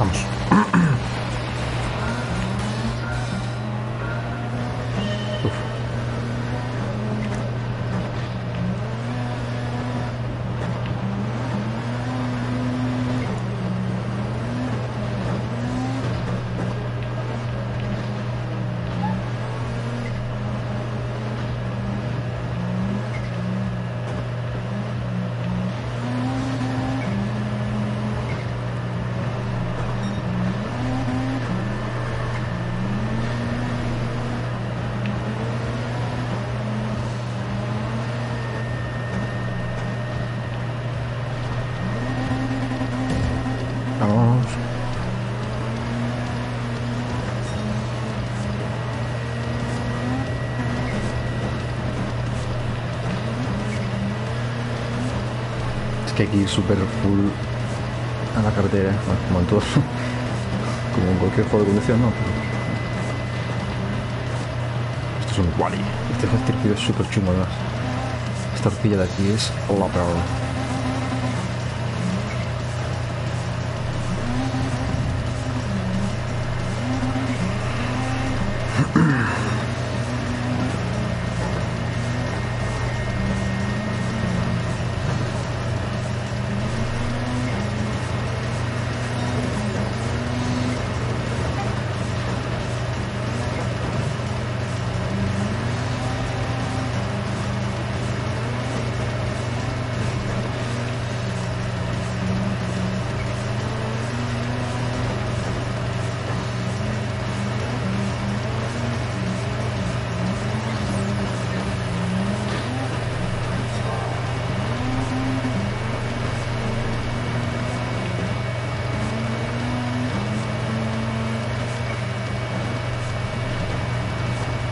Vamos. Uf. Vamos. Es que hay que ir súper full a la carretera, bueno, como en todo, como en cualquier juego de conducción, ¿no? Pero esto es un Wally. Este circuito es súper chungo, además. Esta horquilla de aquí es la peor.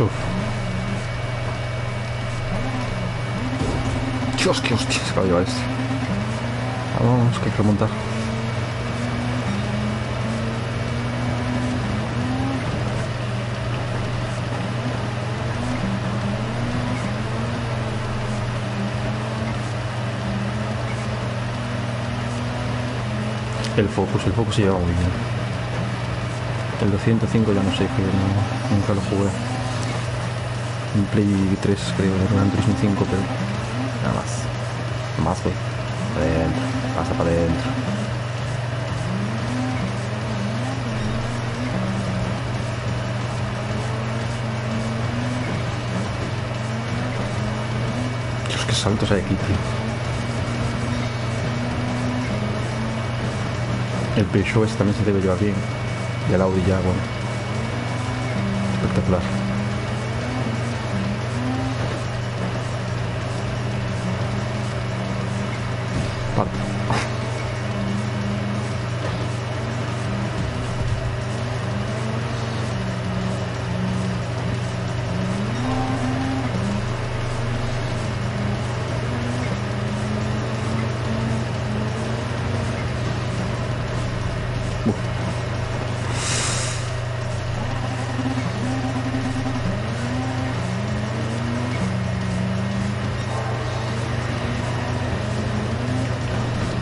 Uf. Dios, qué hostia se acaba de llevar este. Vamos, que hay que remontar. El Focus se lleva muy bien. El 205 ya no sé, que no, nunca lo jugué. En Play 3 creo, de Gran Turismo 5, pero nada más. Más güey. Adentro, pasa para adentro. Dios, qué saltos hay aquí, tío. El Peugeot este también se debe llevar bien. Y el Audi ya, bueno. Espectacular. Parte.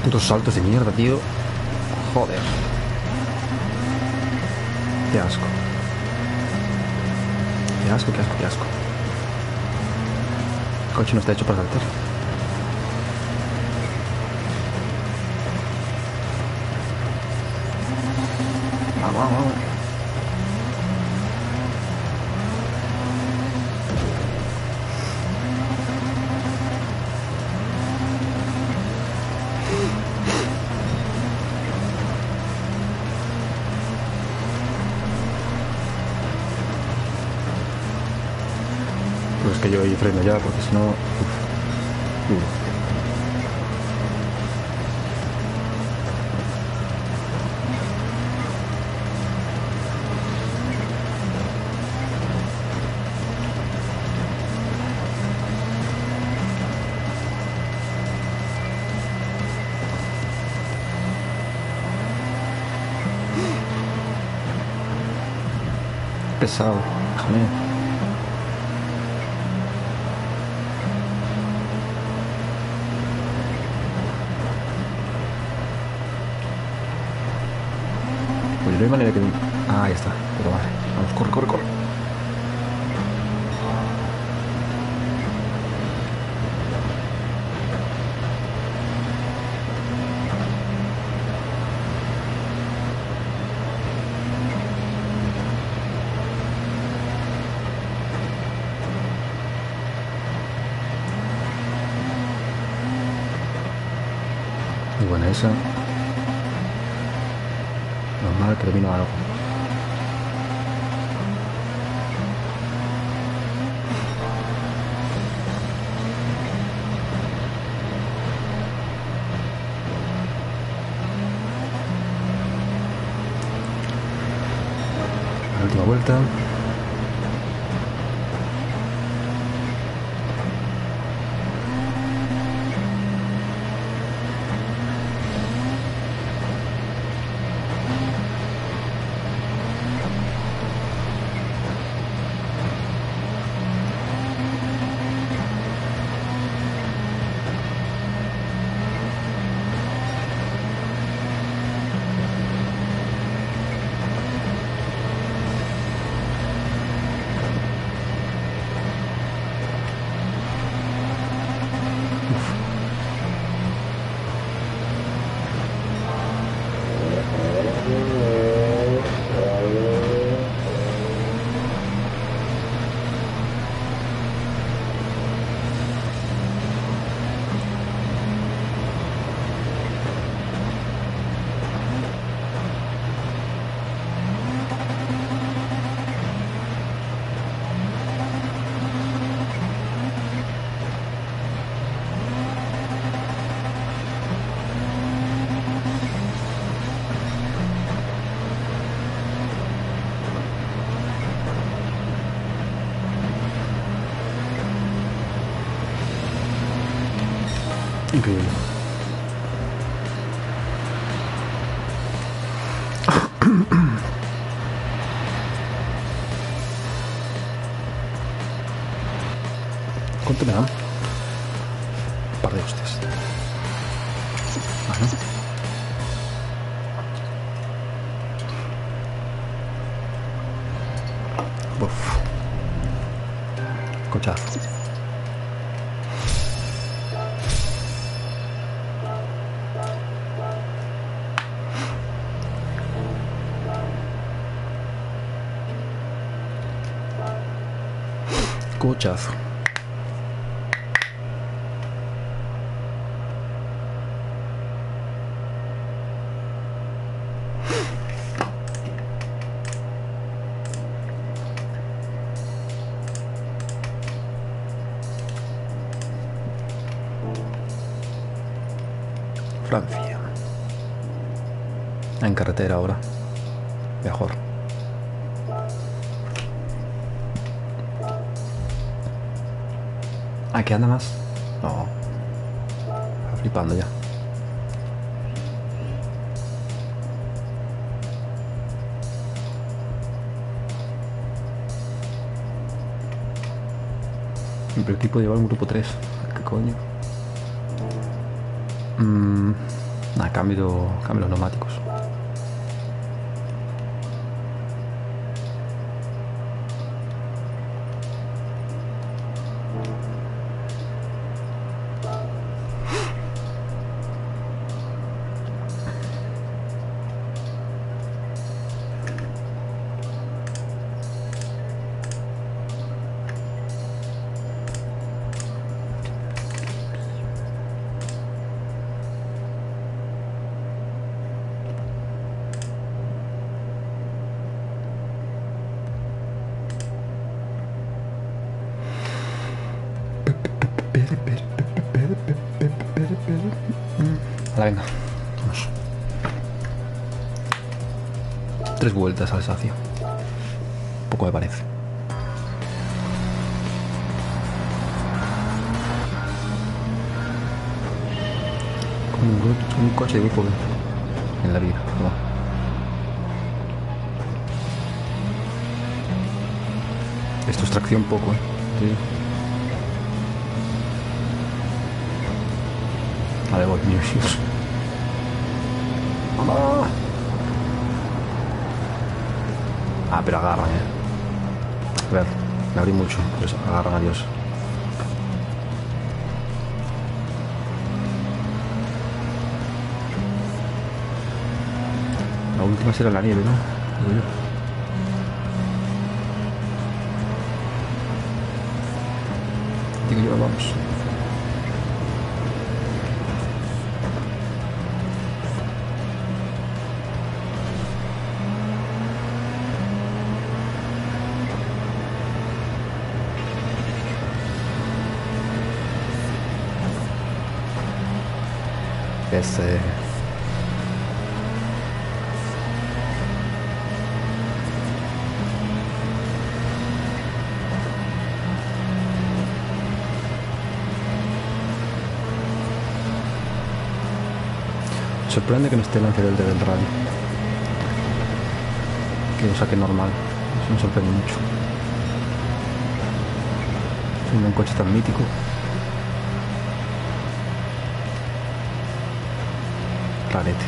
Putos saltos de mierda, tío. Joder. Qué asco. Qué asco, qué asco, qué asco. El coche no está hecho para saltar. Vamos, vamos, vamos. Pues es que yo ahí freno ya, porque si no... Duro. Pesado, déjame. Pues no hay manera que... Ah, ahí está. Pero vale. Vamos, corre, corre, corre. Muy buena esa. Normal que vino algo. La última vuelta. Increíble. ¿Cuánto me dan? Un par de hostias. Ajá. Buf. Cochazo. Cochazo. Francia. En carretera ahora. Mejor. ¿A qué anda más? No. Está flipando ya. Mi prototipo lleva un grupo 3. ¿Qué coño? Nada, cambio los neumáticos. Venga, vamos. 3 vueltas al sacio. Poco me parece. Con un coche de grupo en la vida. ¿No? Esto es tracción poco, Sí. Vale, voy, Dios. ¡Mamá! Ah, pero agarran, A ver, me abrí mucho, pues agarran a Dios. La última será la nieve, ¿no? Digo yo. Vamos. Sorprende que no esté el anterior del rally. Que lo saque normal. Eso me sorprende mucho. Siendo un coche tan mítico. Clarete.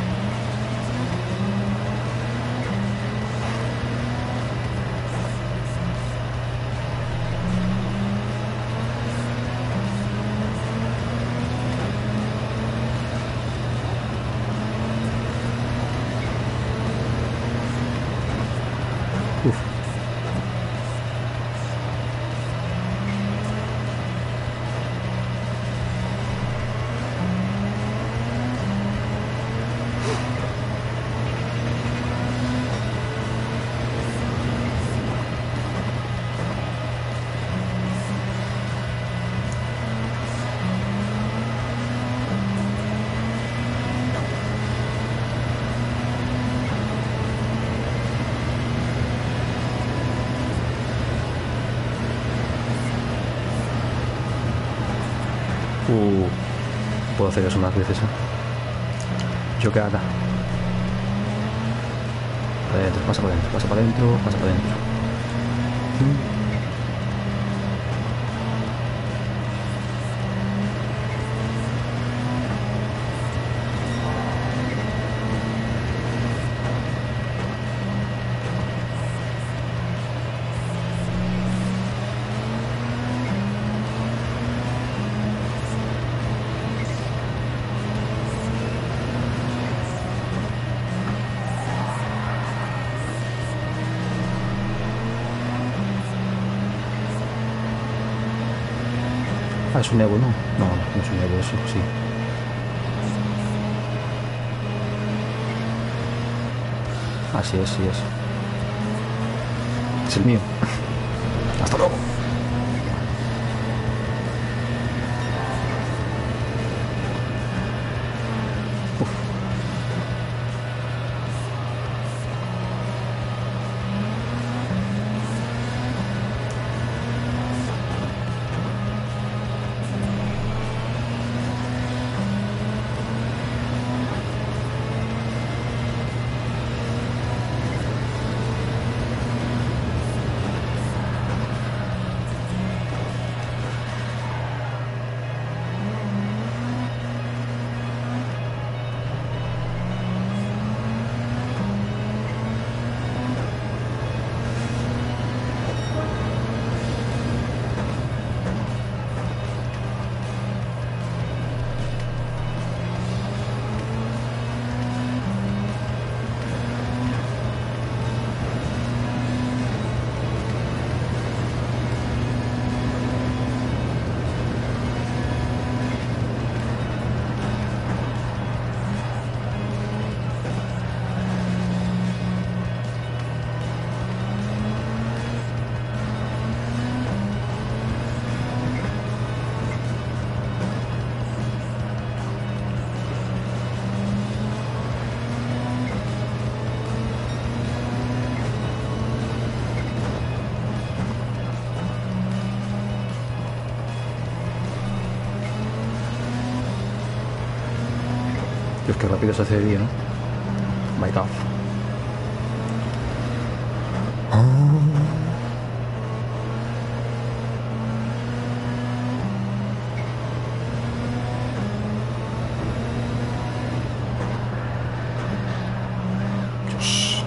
Puedo hacer eso unas veces, Yo que haga. Adentro, pasa para adentro, pasa para adentro, pasa para adentro. Ah, es un Evo, ¿no? No, no es un Evo, eso sí. Así es, sí es. Es el mío. Hasta luego. Dios, qué rápido se hace de día, ¿no? My God. Dios.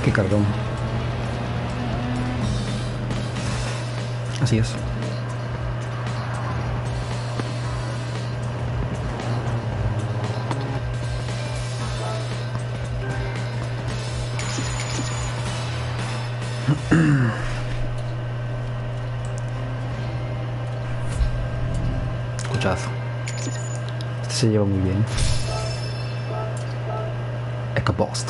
Qué cargón. Así es. Cochazo. Este se lleva muy bien. EcoBoost.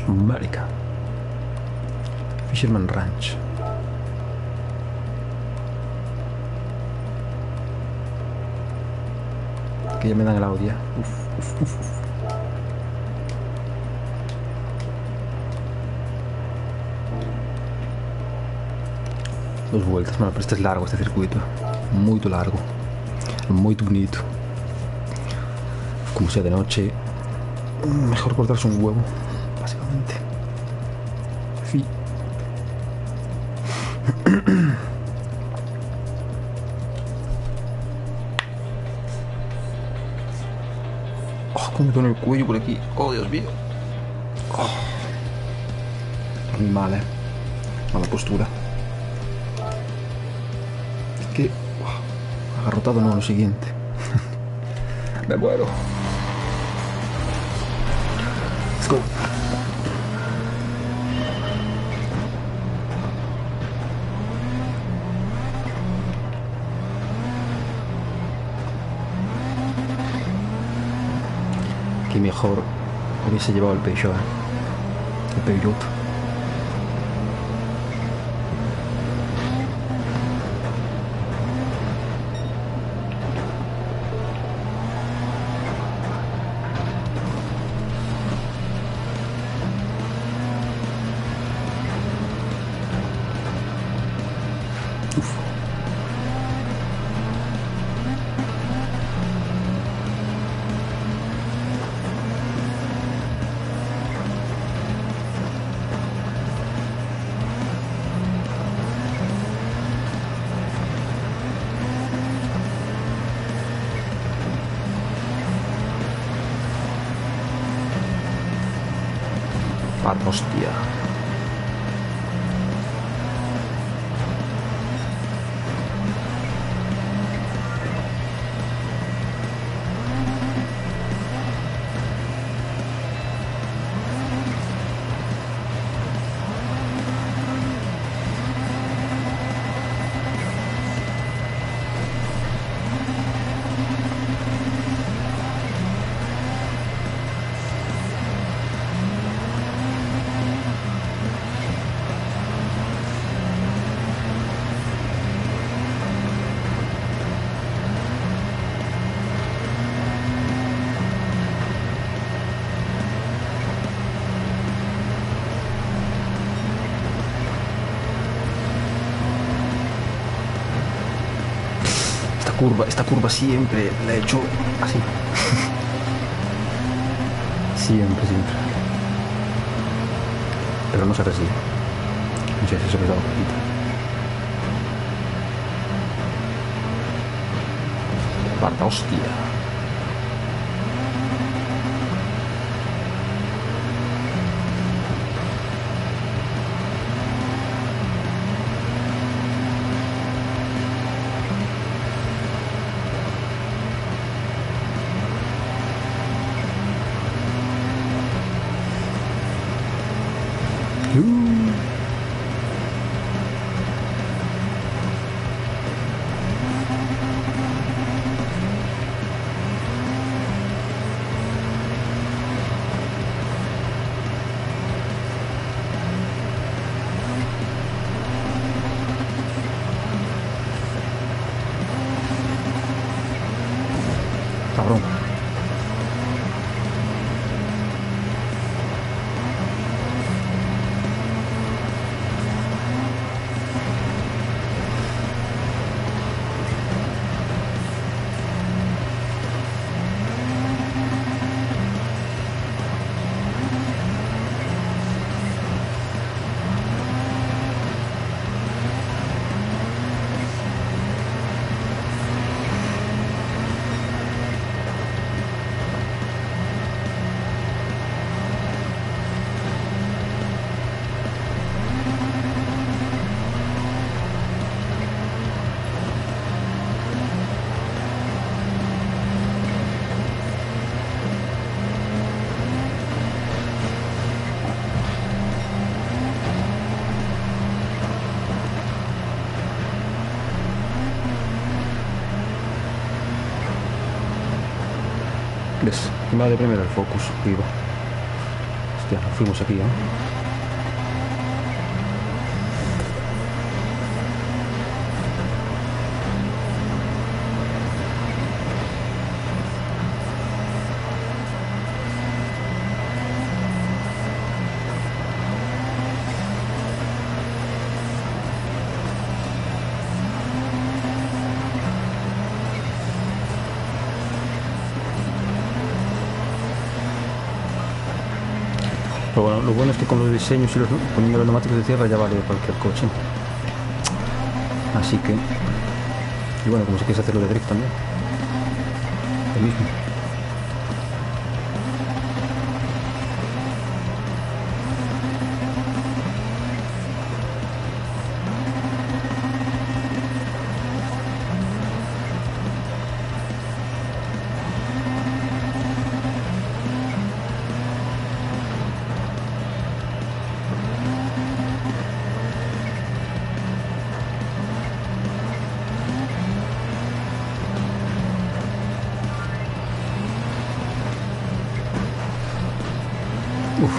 America. Fisherman Ranch. Que ya me dan el audio. Uf. Dos vueltas, mano, pero este es largo, este circuito. Muy largo. Muy bonito. Como sea de noche, mejor cortarse un huevo, básicamente. Sí. Oh, cómo me duele el cuello por aquí. Oh, Dios mío. Oh. Muy mal, mala postura. Es que agarrotado no, lo siguiente. Me muero. Let's go. Aquí mejor hubiese llevado el Peugeot. El Peugeot. Hostia. Esta curva siempre la he hecho así. Siempre. Pero no se resiste. No sé si se me da poquito. Parta, hostia. ¿Ves? Va de primero el focus, vivo. Hostia, fuimos aquí, ¿eh? Pero bueno, lo bueno es que con los diseños y poniendo los neumáticos de tierra ya vale cualquier coche. Así que... Y bueno, como si quieres hacerlo de drift también. Lo mismo. Uf.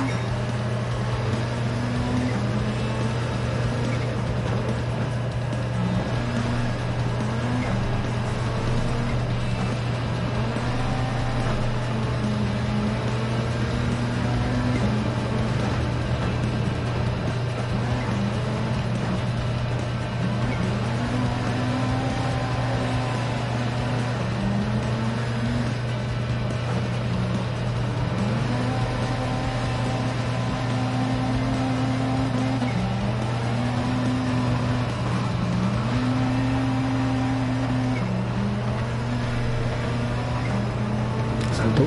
Salto.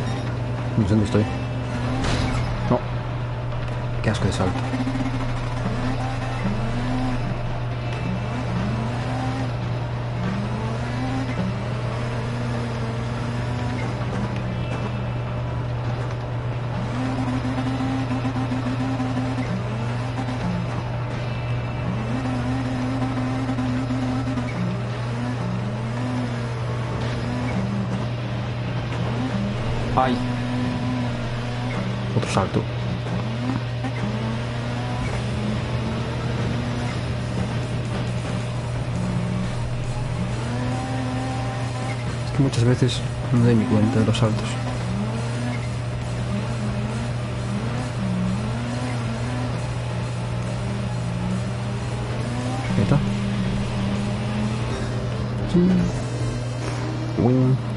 No sé dónde estoy. No. Qué asco de salto. ¡Ay! Otro salto. Es que muchas veces no me doy ni cuenta de los saltos. ¿Qué está? Sí. Wing.